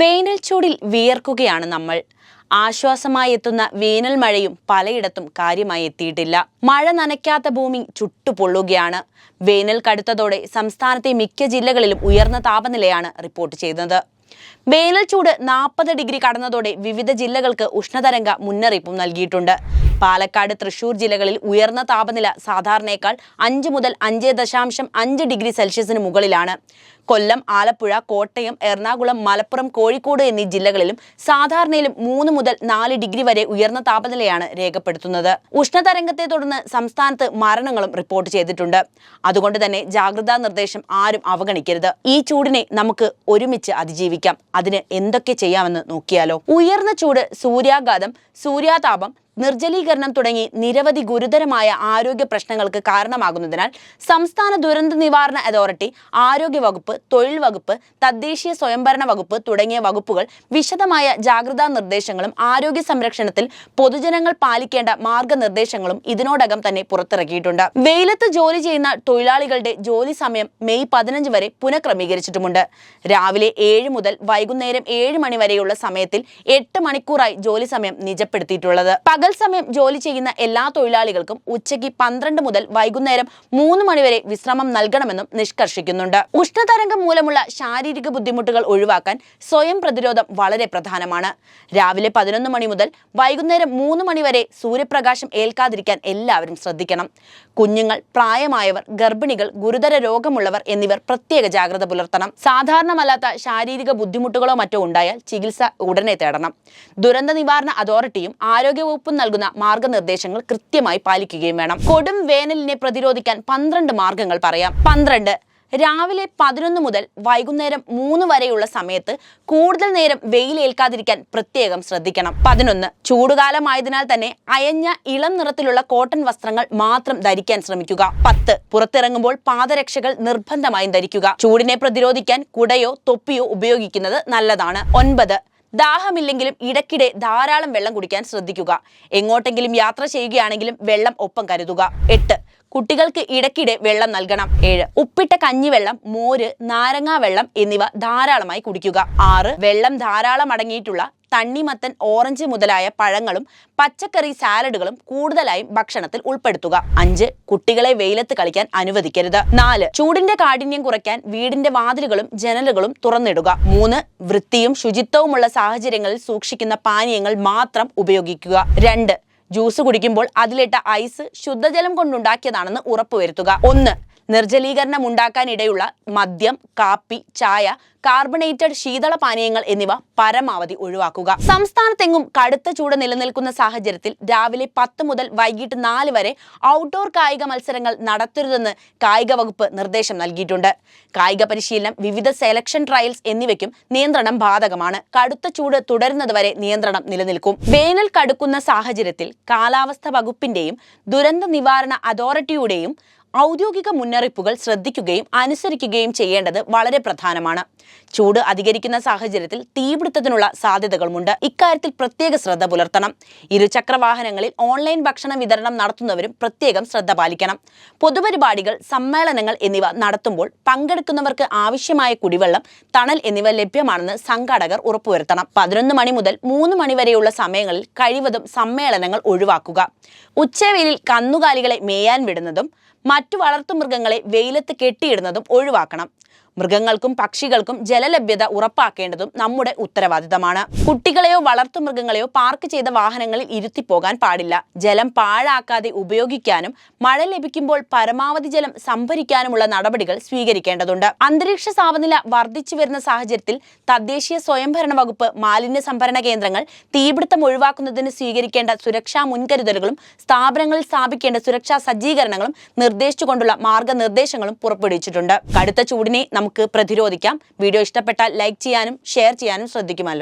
വേനൽ ചൂടിൽ വിയർക്കുകയാണ് നമ്മൾ. ആശ്വാസമായി എത്തുന്ന വേനൽ മഴയും പലയിടത്തും കാര്യമായി എത്തിയിട്ടില്ല. മഴ നനയ്ക്കാത്ത ഭൂമി ചുട്ടുപൊള്ളുകയാണ്. വേനൽ കടുത്തതോടെ സംസ്ഥാനത്തെ മിക്ക ജില്ലകളിലും ഉയർന്ന താപനിലയാണ് റിപ്പോർട്ട് ചെയ്യുന്നത്. വേനൽ ചൂട് 40 ഡിഗ്രി കടന്നതോടെ വിവിധ ജില്ലകൾക്ക് ഉഷ്ണതരംഗ മുന്നറിയിപ്പും നൽകിയിട്ടുണ്ട്. പാലക്കാട്, തൃശൂർ ജില്ലകളിൽ ഉയർന്ന താപനില സാധാരണയേക്കാൾ 5 മുതൽ 5.5 ഡിഗ്രി സെൽഷ്യസിന് മുകളിലാണ്. കൊല്ലം, ആലപ്പുഴ, കോട്ടയം, എറണാകുളം, മലപ്പുറം, കോഴിക്കോട് എന്നീ ജില്ലകളിലും സാധാരണയിലും 3 മുതൽ 4 ഡിഗ്രി വരെ ഉയർന്ന താപനിലയാണ് രേഖപ്പെടുത്തുന്നത്. ഉഷ്ണതരംഗത്തെ തുടർന്ന് സംസ്ഥാനത്ത് മരണങ്ങളും റിപ്പോർട്ട് ചെയ്തിട്ടുണ്ട്. അതുകൊണ്ട് തന്നെ ജാഗ്രതാ നിർദ്ദേശം ആരും അവഗണിക്കരുത്. ഈ ചൂടിനെ നമുക്ക് ഒരുമിച്ച് അതിജീവിക്കാം. അതിന് എന്തൊക്കെ ചെയ്യാമെന്ന് നോക്കിയാലോ. ഉയർന്ന ചൂട്, സൂര്യാഘാതം, സൂര്യാതാപം, നിർജ്ജലീകരണം തുടങ്ങി നിരവധി ഗുരുതരമായ ആരോഗ്യ പ്രശ്നങ്ങൾക്ക് കാരണമാകുന്നതിനാൽ സംസ്ഥാന ദുരന്ത നിവാരണ അതോറിറ്റി, ആരോഗ്യവകുപ്പ്, തൊഴിൽ വകുപ്പ്, തദ്ദേശീയ സ്വയംഭരണ വകുപ്പ് തുടങ്ങിയ വകുപ്പുകൾ വിശദമായ ജാഗ്രതാ നിർദ്ദേശങ്ങളും ആരോഗ്യ സംരക്ഷണത്തിൽ പൊതുജനങ്ങൾ പാലിക്കേണ്ട മാർഗനിർദ്ദേശങ്ങളും ഇതിനോടകം തന്നെ പുറത്തിറക്കിയിട്ടുണ്ട്. വെയിലത്ത് ജോലി ചെയ്യുന്ന തൊഴിലാളികളുടെ ജോലി സമയം മെയ് 15 വരെ പുനഃക്രമീകരിച്ചിട്ടുമുണ്ട്. രാവിലെ 7 മുതൽ വൈകുന്നേരം 7 മണി വരെയുള്ള സമയത്തിൽ 8 മണിക്കൂറായി ജോലി സമയം നിജപ്പെടുത്തിയിട്ടുള്ളത്. പകൽ സമയം ജോലി ചെയ്യുന്ന എല്ലാ തൊഴിലാളികൾക്കും ഉച്ചയ്ക്ക് 12 മുതൽ വൈകുന്നേരം 3 മണിവരെ വിശ്രമം നൽകണമെന്നും നിഷ്കർഷിക്കുന്നുണ്ട്. ഉഷ്ണതരംഗം മൂലമുള്ള ശാരീരിക ബുദ്ധിമുട്ടുകൾ ഒഴിവാക്കാൻ സ്വയം പ്രതിരോധം വളരെ പ്രധാനമാണ്. രാവിലെ 11 മണി മുതൽ വൈകുന്നേരം 3 മണി വരെ സൂര്യപ്രകാശം ഏൽക്കാതിരിക്കാൻ എല്ലാവരും ശ്രദ്ധിക്കണം. കുഞ്ഞുങ്ങൾ, പ്രായമായവർ, ഗർഭിണികൾ, ഗുരുതര രോഗമുള്ളവർ എന്നിവർ പ്രത്യേക ജാഗ്രത പുലർത്തണം. സാധാരണമല്ലാത്ത ശാരീരിക ബുദ്ധിമുട്ടുകളോ മറ്റോ ഉണ്ടായാൽ ചികിത്സ ഉടനെ തേടണം. ദുരന്ത നിവാരണ അതോറിറ്റിയും ആരോഗ്യവകുപ്പും നൽകുന്ന മാർഗനിർദ്ദേശങ്ങൾ കൃത്യമായി പാലിക്കുകയും വേണം. കൊടും വേനലിനെ പ്രതിരോധിക്കാൻ 12 മാർഗങ്ങൾ പറയാം. 12. രാവിലെ 11 മുതൽ വൈകുന്നേരം 3 വരെയുള്ള സമയത്ത് കൂടുതൽ നേരം വെയിലേൽക്കാതിരിക്കാൻ പ്രത്യേകം ശ്രദ്ധിക്കണം. 11. ചൂടുകാലമായതിനാൽ തന്നെ അയഞ്ഞ ഇളം നിറത്തിലുള്ള കോട്ടൺ വസ്ത്രങ്ങൾ മാത്രം ധരിക്കാൻ ശ്രമിക്കുക. 10. പുറത്തിറങ്ങുമ്പോൾ പാദരക്ഷകൾ നിർബന്ധമായും ധരിക്കുക. ചൂടിനെ പ്രതിരോധിക്കാൻ കുടയോ തൊപ്പിയോ ഉപയോഗിക്കുന്നത് നല്ലതാണ്. 9. ദാഹമില്ലെങ്കിലും ഇടയ്ക്കിടെ ധാരാളം വെള്ളം കുടിക്കാൻ ശ്രദ്ധിക്കുക. എങ്ങോട്ടെങ്കിലും യാത്ര ചെയ്യുകയാണെങ്കിലും വെള്ളം ഒപ്പം കരുതുക. 8. കുട്ടികൾക്ക് ഇടയ്ക്കിടെ വെള്ളം നൽകണം. 7. ഉപ്പിട്ട കഞ്ഞിവെള്ളം, മോര്, നാരങ്ങാ വെള്ളം എന്നിവ ധാരാളമായി കുടിക്കുക. 6. വെള്ളം ധാരാളം അടങ്ങിയിട്ടുള്ള തണ്ണിമത്തൻ, ഓറഞ്ച് മുതലായ പഴങ്ങളും പച്ചക്കറി സാലഡുകളും കൂടുതലായും ഭക്ഷണത്തിൽ ഉൾപ്പെടുത്തുക. 5. കുട്ടികളെ വെയിലത്ത് കളിക്കാൻ അനുവദിക്കരുത്. 4. ചൂടിന്റെ കാഠിന്യം കുറയ്ക്കാൻ വീടിന്റെ വാതിലുകളും ജനലുകളും തുറന്നിടുക. 3. വൃത്തിയും ശുചിത്വവുമുള്ള സാഹചര്യങ്ങളിൽ സൂക്ഷിക്കുന്ന പാനീയങ്ങൾ മാത്രം ഉപയോഗിക്കുക. 2. ജ്യൂസ് കുടിക്കുമ്പോൾ അതിലിട്ട ഐസ് ശുദ്ധജലം കൊണ്ടുണ്ടാക്കിയതാണെന്ന് ഉറപ്പുവരുത്തുക. 1. നിർജ്ജലീകരണം ഉണ്ടാക്കാനിടയുള്ള മദ്യം, കാപ്പി, ചായ, കാർബണേറ്റഡ് ശീതള പാനീയങ്ങൾ എന്നിവ പരമാവധി ഒഴിവാക്കുക. സംസ്ഥാനത്തെങ്ങും കടുത്ത ചൂട് നിലനിൽക്കുന്ന സാഹചര്യത്തിൽ രാവിലെ 10 മുതൽ വൈകിട്ട് 4 വരെ ഔട്ട്ഡോർ കായിക മത്സരങ്ങൾ നടത്തരുതെന്ന് കായിക വകുപ്പ് നിർദ്ദേശം നൽകിയിട്ടുണ്ട്. കായിക പരിശീലനം, വിവിധ സെലക്ഷൻ ട്രയൽസ് എന്നിവയ്ക്കും നിയന്ത്രണം ബാധകമാണ്. കടുത്ത ചൂട് തുടരുന്നതുവരെ നിയന്ത്രണം നിലനിൽക്കും. വേനൽ കടുക്കുന്ന സാഹചര്യത്തിൽ കാലാവസ്ഥ വകുപ്പിന്റെയും ദുരന്ത നിവാരണ അതോറിറ്റിയുടെയും ഔദ്യോഗിക മുന്നറിയിപ്പുകൾ ശ്രദ്ധിക്കുകയും അനുസരിക്കുകയും ചെയ്യേണ്ടത് വളരെ പ്രധാനമാണ്. ചൂട് അധികരിക്കുന്ന സാഹചര്യത്തിൽ തീപിടുത്തത്തിനുള്ള സാധ്യതകളുമുണ്ട്. ഇക്കാര്യത്തിൽ പ്രത്യേക ശ്രദ്ധ പുലർത്തണം. ഇരുചക്ര വാഹനങ്ങളിൽ ഓൺലൈൻ ഭക്ഷണ വിതരണം നടത്തുന്നവരും പ്രത്യേകം ശ്രദ്ധ പാലിക്കണം. പൊതുപരിപാടികൾ, സമ്മേളനങ്ങൾ എന്നിവ നടത്തുമ്പോൾ പങ്കെടുക്കുന്നവർക്ക് ആവശ്യമായ കുടിവെള്ളം, തണൽ എന്നിവ ലഭ്യമാണെന്ന് സംഘാടകർ ഉറപ്പുവരുത്തണം. 11 മണി മുതൽ 3 മണി വരെയുള്ള സമയങ്ങളിൽ കഴിവതും സമ്മേളനങ്ങൾ ഒഴിവാക്കുക. ഉച്ചവെയിലിൽ കന്നുകാലികളെ മേയാൻ വിടുന്നതും മറ്റു വളർത്തുമൃഗങ്ങളെ വെയിലത്ത് കെട്ടിയിടുന്നതും ഒഴിവാക്കണം. മൃഗങ്ങൾക്കും പക്ഷികൾക്കും ജലലഭ്യത ഉറപ്പാക്കേണ്ടതും നമ്മുടെ ഉത്തരവാദിത്തമാണ്. കുട്ടികളെയോ വളർത്തുമൃഗങ്ങളെയോ പാർക്ക് ചെയ്ത വാഹനങ്ങളിൽ ഇരുത്തിപ്പോകാൻ പാടില്ല. ജലം പാഴാക്കാതെ ഉപയോഗിക്കാനും മഴ ലഭിക്കുമ്പോൾ പരമാവധി ജലം സംഭരിക്കാനുമുള്ള നടപടികൾ സ്വീകരിക്കേണ്ടതുണ്ട്. അന്തരീക്ഷ താപനില വർദ്ധിച്ചു വരുന്ന സാഹചര്യത്തിൽ തദ്ദേശീയ സ്വയംഭരണ വകുപ്പ് മാലിന്യ സംഭരണ കേന്ദ്രങ്ങൾ, തീപിടുത്തം ഒഴിവാക്കുന്നതിന് സ്വീകരിക്കേണ്ട സുരക്ഷാ മുൻകരുതലുകളും സ്ഥാപനങ്ങളിൽ സ്ഥാപിക്കേണ്ട സുരക്ഷാ സജ്ജീകരണങ്ങളും നിർദ്ദേശിച്ചുകൊണ്ടുള്ള മാർഗനിർദ്ദേശങ്ങളും പുറപ്പെടുവിച്ചിട്ടുണ്ട്. കടുത്ത ചൂടിനെ നമുക്ക് പ്രതിരോധിക്കാം. വീഡിയോ ഇഷ്ടപ്പെട്ടാൽ ലൈക്ക് ചെയ്യാനും ഷെയർ ചെയ്യാനും ശ്രദ്ധിക്കുമല്ലോ.